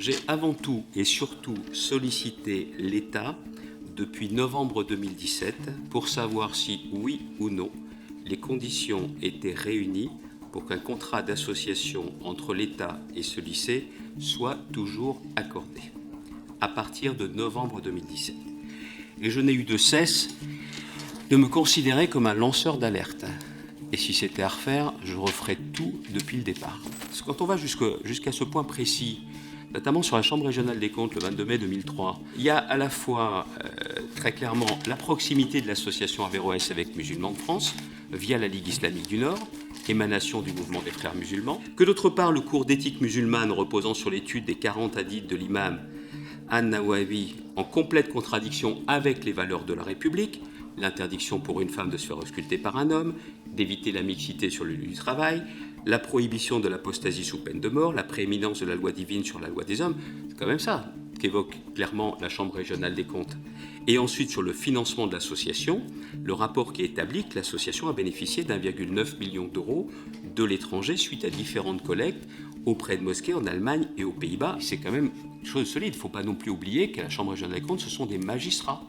J'ai avant tout et surtout sollicité l'État depuis novembre 2017 pour savoir si, oui ou non, les conditions étaient réunies pour qu'un contrat d'association entre l'État et ce lycée soit toujours accordé, à partir de novembre 2017. Et je n'ai eu de cesse de me considérer comme un lanceur d'alerte. Et si c'était à refaire, je referais tout depuis le départ. Parce que quand on va jusqu'à ce point précis, notamment sur la Chambre régionale des comptes le 22 mai 2003, il y a à la fois très clairement la proximité de l'association Averroès avec Musulmans de France, via la Ligue islamique du Nord, émanation du mouvement des frères musulmans, que d'autre part le cours d'éthique musulmane reposant sur l'étude des 40 hadiths de l'imam An-Nawawi, en complète contradiction avec les valeurs de la République, l'interdiction pour une femme de se faire ausculter par un homme, d'éviter la mixité sur le lieu du travail, la prohibition de l'apostasie sous peine de mort, la prééminence de la loi divine sur la loi des hommes, c'est quand même ça qu'évoque clairement la Chambre régionale des comptes. Et ensuite, sur le financement de l'association, le rapport qui établit que l'association a bénéficié d'1,9 million d'euros de l'étranger suite à différentes collectes auprès de mosquées en Allemagne et aux Pays-Bas. C'est quand même une chose solide. Il ne faut pas non plus oublier qu'à la Chambre régionale des comptes, ce sont des magistrats.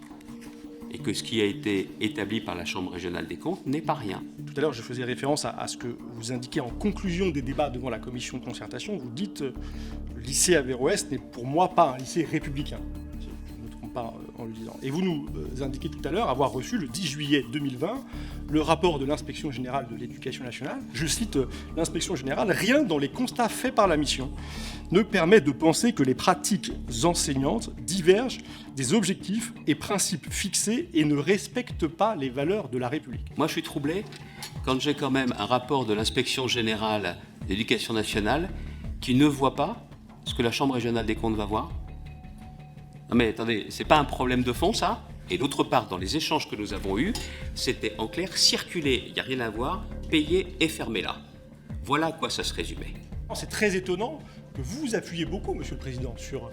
Et que ce qui a été établi par la Chambre régionale des comptes n'est pas rien. Tout à l'heure, je faisais référence à ce que vous indiquez en conclusion des débats devant la commission de concertation. Vous dites le lycée Averroès n'est pour moi pas un lycée républicain. Je ne me trompe pas en le disant. Et vous nous indiquez tout à l'heure avoir reçu le 10 juillet 2020 le rapport de l'Inspection générale de l'éducation nationale. Je cite l'Inspection générale: « Rien dans les constats faits par la mission ne permet de penser que les pratiques enseignantes divergent des objectifs et principes fixés et ne respectent pas les valeurs de la République. » Moi, je suis troublé quand j'ai quand même un rapport de l'Inspection générale de l'éducation nationale qui ne voit pas ce que la Chambre régionale des comptes va voir. Non mais attendez, c'est pas un problème de fond, ça? Et d'autre part, dans les échanges que nous avons eus, c'était en clair circuler, il n'y a rien à voir, payer et fermer là. Voilà à quoi ça se résumait. C'est très étonnant que vous vous appuyez beaucoup, Monsieur le Président, sur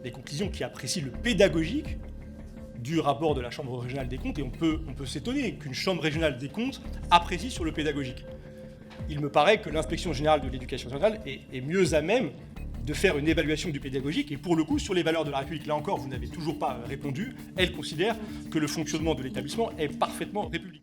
les conclusions qui apprécient le pédagogique du rapport de la Chambre régionale des comptes, et on peut s'étonner qu'une Chambre régionale des comptes apprécie sur le pédagogique. Il me paraît que l'Inspection générale de l'éducation nationale est mieux à même de faire une évaluation du pédagogique, et pour le coup, sur les valeurs de la République, là encore, vous n'avez toujours pas répondu. Elle considère que le fonctionnement de l'établissement est parfaitement républicain.